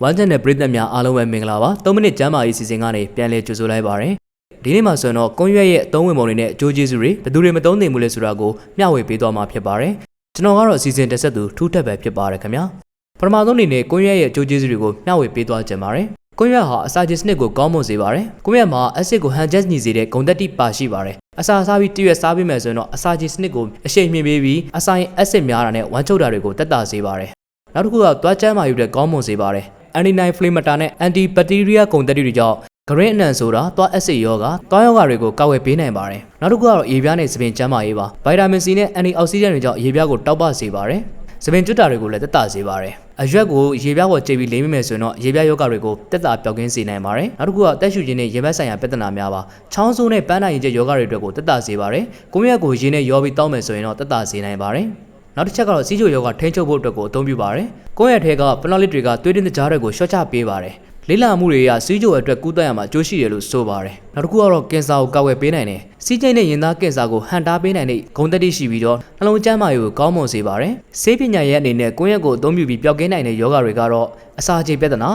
ဝမ်းကျန်တဲ့ပြည်သက်များအားလုံးပဲမင်္ဂလာပါ3မိနစ်ကျမ်းမာရေးစီစဉ်ကနေပြန်လည်ကြိုဆိုလိုက်ပါရစေဒီနေ့မှာဆိုရင်တော့ကွန်ရွက်ရဲ့အသုံးဝင်ပုံတွေနဲ့အကျိုးကျေးဇူးတွေဘယ်သူတွေမသုံးသင့်ဘူးလဲဆိုတာကိုမျှဝေပေးသွားမှာဖြစ်ပါတယ်ကျွန်တော်ကတော့အစီအစဉ်တက်ဆက်သူထူးထက်ပဲဖြစ်ပါတယ်ခင်ဗျာပထမဆုံးအနေနဲ့ကွန်ရွက်ရဲ့အကျိုးကျေးဇူးတွေကိုမျှဝေပေးသွားကြပါတယ်ကွန်ရွက်ဟာအစာချေစနစ်ကိုကောင်းမွန်စေပါတယ်ကွန်ရွက်မှာအက်ဆစ်ကိုဟန်ချက်ညီစေတဲ့ဂုဏ်သတ္တိပါရှိပါတယ်အစာစားပြီးတရွက်စားပြီးမယ်ဆိုရင်တော့အစာချေစနစ်ကိုအရှိန်မြင့်ပေးပြီးအစာရင်အက်ဆစ်များတာနဲ့ဝမ်းချုပ်တာတွေကိုတက်တာစေပါတယ်နောက်တစ်ခုကသွားချမ်းမာယူတဲ့ကောင်းမွန်စေပါတယ်anti-inflammatory နဲ့ antibacterial ဂုဏ်သတ္တိတွေကြောင့်ဂရင်းအနံဆိုတာသွားအက်ဆစ်ယောဂသွားယောဂတွေကိုကာကွယ်ပေးနိုင်ပါတယ်နောက်တစ်ခုကတော့ရေပြားနဲ့သပင်ကျန်းမာရေးပါဗိုက်တာမင် C နဲ့ antioxidant တွေကြောင့်ရေပြားကိုတောက်ပစေပါတယ်သပင်ကျွတ်တာတွေကိုလည်းတက်တာစေပါတယ်အရွက်ကိုရေပြားပေါ်ကျိတ်ပြီးလိမ့်မိမယ်ဆိုရင်တော့ရေပြားယောဂတွေကိုတက်တာပျောက်ကင်းစေနိုင်ပါတယ်နောက်တစ်ခုကတက်ရှူခြင်းနဲ့ရေဘက်ဆိုင်ရာပြဿနာများပါချောင်းဆိုးနဲ့ပန်းနာရင်ကျယောဂတွေအတွက်ကိုတက်တာစေပါတယ်ကိုယ့်ရဲ့ကိုရေနဲ့ရောပြီးတောင်းမယ်ဆိုရင်တော့တက်တာစေနိုင်ပါတယ်နောက်တစ်ချက်ကတော့စီးချိုယောဂထိန်းချုပ်ဖို့အတွက်ကိုအသုံးပြုပါတယ်။ကိုယ့်ရဲ့ထဲကဖလောလစ်တွေကသွေးတင်းတကြားတွေကိုရှော့ချပေးပါတယ်။လေးလာမှုတွေကစီးချိုအတွက်ကုသရမှာအကျိုးရှိတယ်လို့ဆိုပါတယ်။နောက်တစ်ခုကတော့ကင်ဆာကိုကာကွယ်ပေးနိုင်တယ်။စီးကျိတ်နဲ့ရင်သားကင်ဆာကိုဟန်တားပေးနိုင်တဲ့ဂုဏ်သတ္တိရှိပြီးတော့နှလုံးကျန်းမာရေးကိုကောင်းမွန်စေပါတယ်။ဆေးပညာရဲ့အနေနဲ့ကိုယ့်ရဲ့ကိုအသုံးပြုပြီးပျောက်ကင်းနိုင်တဲ့ယောဂတွေကတော့အစာချေပြဿနာ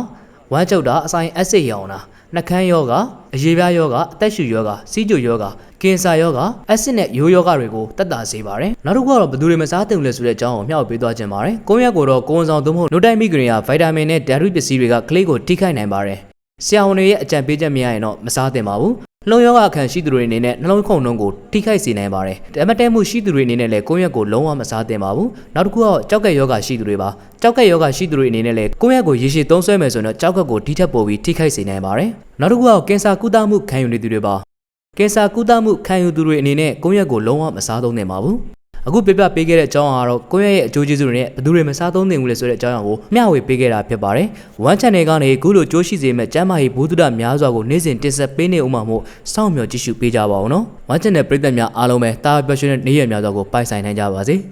ဝမ်းချုပ်တာအစာရင်အက်ဆစ်ရောင်တာနှကန်းယောဂအရေပြားယောဂအသက်ရှူယောဂစီးချိုယောဂကင်ဆာယောဂအက်ဆစ်နဲ့ရိုးယောဂတွေကိုတက်တာစေပါတယ်နောက်တစ်ခုကတော့ဘယ်သူတွေမစားသင့်ဘူးလဲဆိုတဲ့အကြောင်းကိုမျှဝေပေးသွားခြင်းပါတယ်ကိုယ့်ရက်ကိုတော့ကိုယ်ဝန်ဆောင်သို့မဟုတ်နိုတိုက်မိဂရီယာဗိုက်တာမင်နဲ့ဓာတ်ရုပ်ပစ္စည်းတွေကကလေးကိုထိခိုက်နိုင်ပါတယ်ဆရာဝန်တွေရဲ့အကြံပေးချက်မရရင်တော့မစားသင့်ပါဘူးနှလုံးယောဂခံရှိသူတွေအနေနဲ့နှလုံးခုန်နှုန်းကိုထိခိုက်စေနိုင်ပါတယ်ဓမ္မတဲမှုရှိသူတွေအနေနဲ့လည်းကိုယ့်ရက်ကိုလုံးဝမစားသင့်ပါဘူးနောက်တစ်ခုကတော့ကြောက်ကက်ယောဂရှိသူတွေပါကြောက်ကက်ယောဂရှိသူတွေအနေနဲ့လည်းကိုယ့်ရက်ကိုရေရှည်သုံးစွဲမယ်ဆိုရင်တော့ကြောက်ကက်ကိုထိထက်ပိုပြီးထိခိုက်စေနိုင်ပါတယ်နောက်တစ်ခုကတော့ကင်ဆာကုသမှုခံယူနေသူတွေပါကင်ဆာကုသမှုခံယူသူတွေအနေနဲ့ကိုယ့်ရက်ကိုလုံးဝမစားသုံးသင့်ပါဘူးအခုပြပြပေးခဲ့တဲ့အကြောင်းအရာတော့ကိုယ့်ရဲ့အကျိုးကျေးဇူးတွေနဲ့ဘယ်သူတွေမစားသုံးသင့်ဘူးလဲဆိုတဲ့အကြောင်းအရာကိုမျှဝေပေးခဲ့တာဖြစ်ပါတယ်။ One Channel ကနေအခုလိုကြိုးရှိစေမဲ့ကျမ်းမာရေးဘုဒ္ဓတာများစွာကိုနေ့စဉ်တင်ဆက်ပေးနေဦးမှာမို့စောင့်မျှော်ကြည့်ရှုပေးကြပါဦးနော်။ One Channel ပရိသတ်များအားလုံးပဲတာယာပျော်ရွှင်တဲ့နေ့ရက်များစွာကိုပိုင်ဆိုင်နိုင်ကြပါစေ။